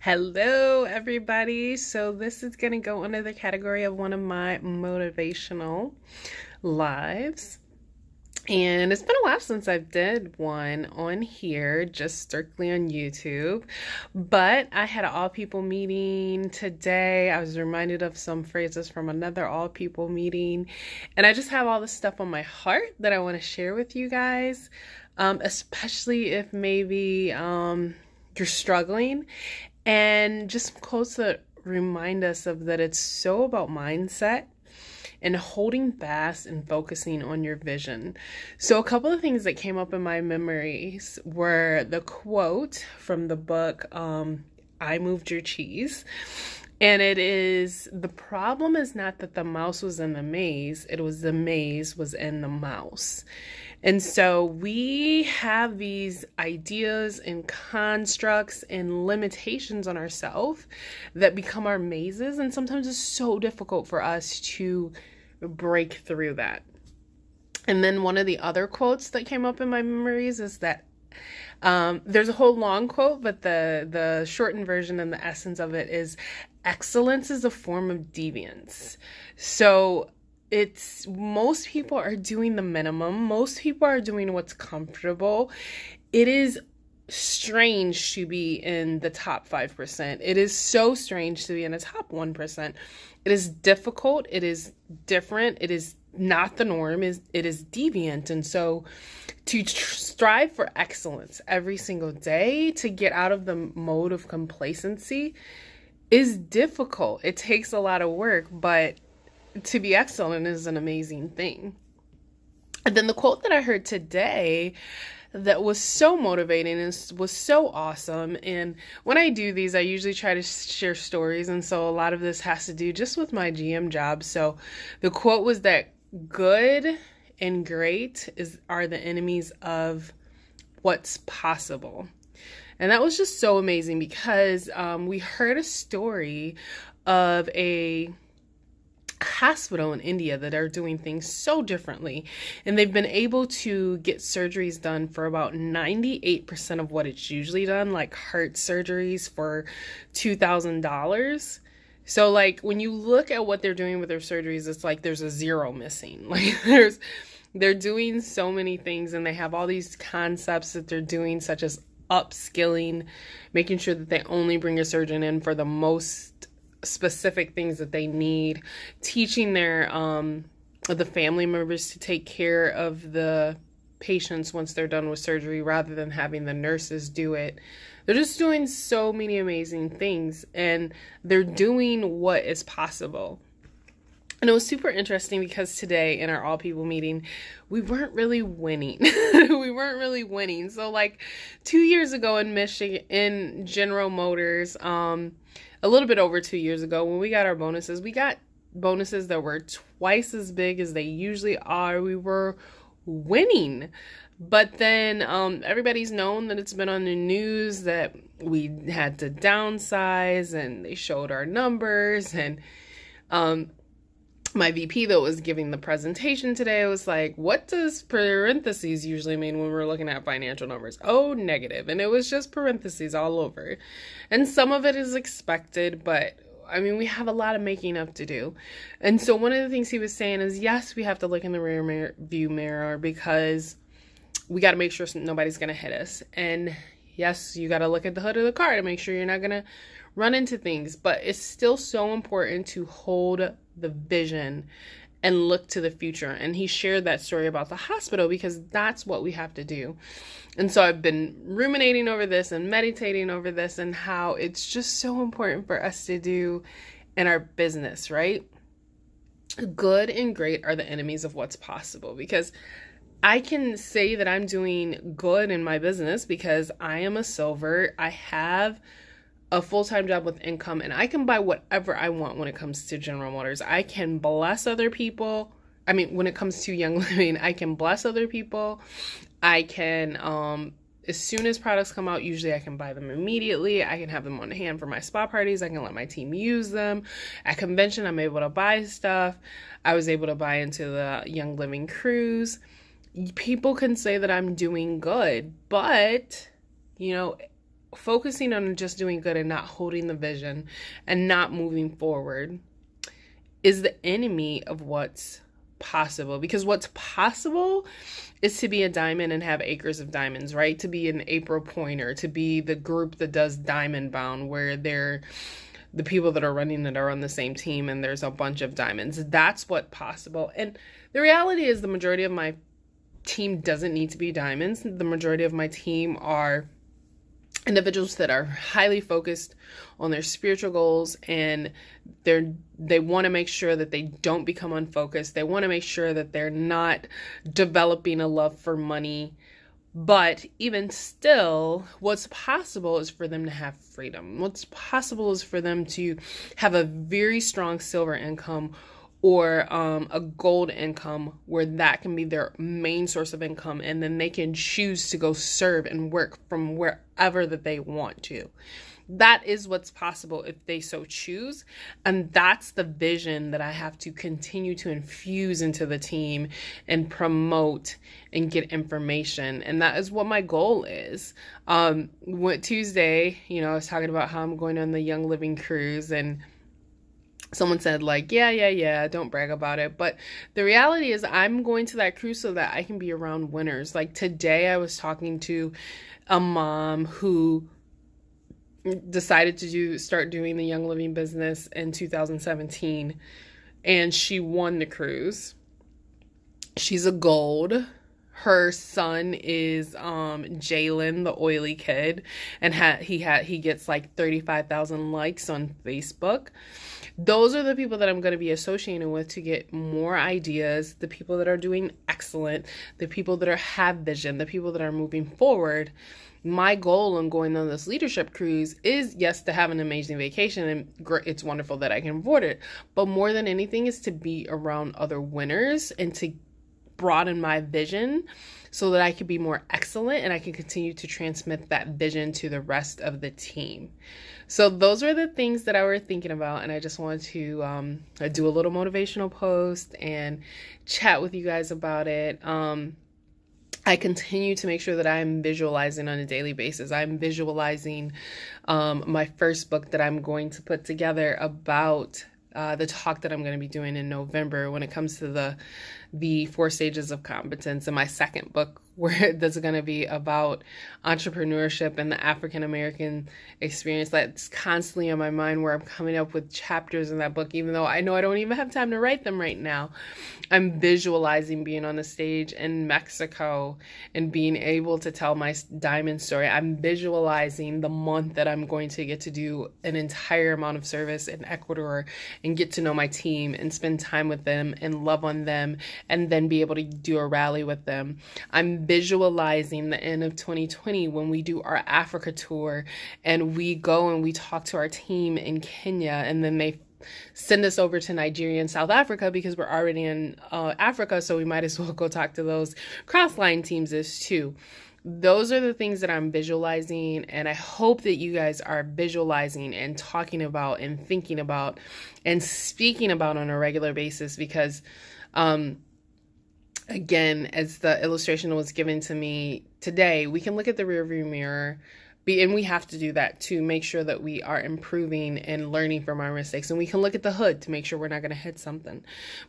Hello, everybody. So, this is going to go under the category of one of my motivational lives. And it's been a while since I did one on here, just strictly on YouTube. But I had an all people meeting today. I was reminded of some phrases from another all people meeting. And I just have all this stuff on my heart that I want to share with you guys, especially if maybe you're struggling. And just quotes that remind us of that it's so about mindset and holding fast and focusing on your vision. So a couple of things that came up in my memories were the quote from the book, I Moved Your Cheese. And it is, the problem is not that the mouse was in the maze, it was the maze was in the mouse. And so we have these ideas and constructs and limitations on ourselves that become our mazes. And sometimes it's so difficult for us to break through that. And then one of the other quotes that came up in my memories is that there's a whole long quote, but the shortened version and the essence of it is excellence is a form of deviance. So it's most people are doing the minimum. Most people are doing what's comfortable. It is strange to be in the top 5%. It is so strange to be in the top 1%. It is difficult. It is different. It is not the norm. It is deviant. And so to strive for excellence every single day, to get out of the mode of complacency is difficult. It takes a lot of work, but to be excellent is an amazing thing. And then the quote that I heard today that was so motivating and was so awesome. And when I do these, I usually try to share stories. And so a lot of this has to do just with my GM job. So the quote was that good and great are the enemies of what's possible. And that was just so amazing because we heard a story of a hospital in India that are doing things so differently, and they've been able to get surgeries done for about 98% of what it's usually done, like heart surgeries for $2,000. So like when you look at what they're doing with their surgeries, it's like there's a zero missing. Like they're doing so many things, and they have all these concepts that they're doing, such as upskilling, making sure that they only bring a surgeon in for the most specific things that they need, teaching their the family members to take care of the patients once they're done with surgery rather than having the nurses do it. They're just doing so many amazing things, and they're doing what is possible. And it was super interesting because today in our all people meeting, we weren't really winning. We weren't really winning. So like 2 years ago in Michigan, in General Motors, a little bit over 2 years ago, when we got our bonuses, we got bonuses that were twice as big as they usually are. We were winning. But then everybody's known that it's been on the news that we had to downsize, and they showed our numbers. And my VP that was giving the presentation today was like, what does parentheses usually mean when we're looking at financial numbers? Oh, negative. And it was just parentheses all over. And some of it is expected, but I mean, we have a lot of making up to do. And so one of the things he was saying is, yes, we have to look in the rear view mirror because we got to make sure nobody's going to hit us. And yes, you got to look at the hood of the car to make sure you're not going to run into things. But it's still so important to hold the vision and look to the future. And he shared that story about the hospital because that's what we have to do. And so I've been ruminating over this and meditating over this and how it's just so important for us to do in our business, right? Good and great are the enemies of what's possible, because I can say that I'm doing good in my business because I am a silver. I have a full-time job with income, and I can buy whatever I want when it comes to General Motors. I can bless other people. I mean, when it comes to Young Living, I can bless other people. I can, as soon as products come out, usually I can buy them immediately. I can have them on hand for my spa parties. I can let my team use them. At convention, I'm able to buy stuff. I was able to buy into the Young Living cruise. People can say that I'm doing good, but, you know, focusing on just doing good and not holding the vision and not moving forward is the enemy of what's possible. Because what's possible is to be a diamond and have acres of diamonds, right? To be an April Pointer, to be the group that does Diamond Bound, where they're the people that are running it are on the same team and there's a bunch of diamonds. That's what's possible. And the reality is the majority of my team doesn't need to be diamonds. The majority of my team are individuals that are highly focused on their spiritual goals, and they want to make sure that they don't become unfocused. They want to make sure that they're not developing a love for money. But even still, what's possible is for them to have freedom. What's possible is for them to have a very strong silver income or a gold income, where that can be their main source of income, and then they can choose to go serve and work from wherever that they want to. That is what's possible if they so choose. And that's the vision that I have to continue to infuse into the team and promote and get information. And that is what my goal is. Tuesday, I was talking about how I'm going on the Young Living cruise, and someone said like, yeah, don't brag about it. But the reality is I'm going to that cruise so that I can be around winners. Like today I was talking to a mom who decided to start doing the Young Living business in 2017, and she won the cruise. She's a gold. Her son is Jalen, the oily kid, and he gets like 35,000 likes on Facebook. Those are the people that I'm going to be associating with to get more ideas, the people that are doing excellent, the people that have vision, the people that are moving forward. My goal in going on this leadership cruise is, yes, to have an amazing vacation, and it's wonderful that I can afford it, but more than anything is to be around other winners and to broaden my vision so that I can be more excellent and I can continue to transmit that vision to the rest of the team. So those are the things that I were thinking about, and I just wanted to do a little motivational post and chat with you guys about it. I continue to make sure that I'm visualizing on a daily basis. I'm visualizing my first book that I'm going to put together about the talk that I'm going to be doing in November when it comes to the 4 stages of competence, and my second book that's going to be about entrepreneurship and the African American experience. That's constantly on my mind, where I'm coming up with chapters in that book, even though I know I don't even have time to write them right now. I'm visualizing being on the stage in Mexico and being able to tell my diamond story. I'm visualizing the month that I'm going to get to do an entire amount of service in Ecuador and get to know my team and spend time with them and love on them, and then be able to do a rally with them. I'm visualizing the end of 2020 when we do our Africa tour and we go and we talk to our team in Kenya, and then they send us over to Nigeria and South Africa because we're already in Africa, so we might as well go talk to those cross-line teams too. Those are the things that I'm visualizing, and I hope that you guys are visualizing and talking about and thinking about and speaking about on a regular basis, because again, as the illustration was given to me today, we can look at the rearview mirror, and we have to do that to make sure that we are improving and learning from our mistakes. And we can look at the hood to make sure we're not going to hit something,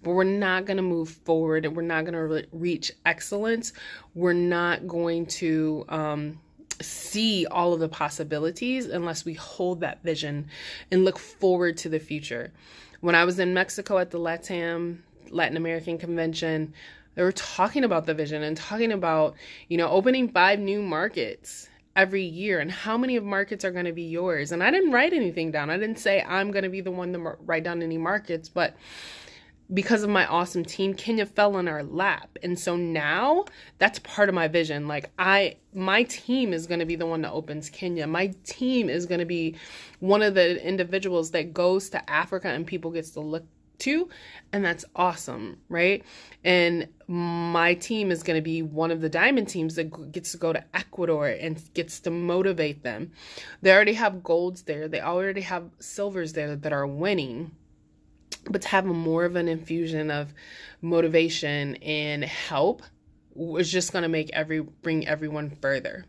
but we're not going to move forward, and we're not going to reach excellence. We're not going to see all of the possibilities unless we hold that vision and look forward to the future. When I was in Mexico at the Latin American Convention, they were talking about the vision and talking about, opening 5 new markets every year, and how many of markets are going to be yours. And I didn't write anything down. I didn't say I'm going to be the one to write down any markets, but because of my awesome team, Kenya fell in our lap. And so now that's part of my vision. Like my team is going to be the one that opens Kenya. My team is going to be one of the individuals that goes to Africa and people gets to look to, and that's awesome, right? And my team is going to be one of the diamond teams that gets to go to Ecuador and gets to motivate them. They already have golds there. They already have silvers there that are winning. But to have more of an infusion of motivation and help is just going to bring everyone further.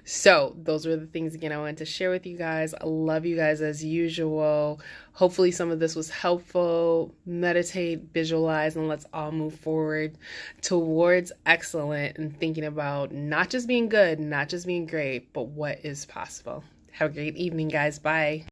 So those were the things, again, I wanted to share with you guys. I love you guys as usual. Hopefully some of this was helpful. Meditate, visualize, and let's all move forward towards excellent and thinking about not just being good, not just being great, but what is possible. Have a great evening, guys. Bye.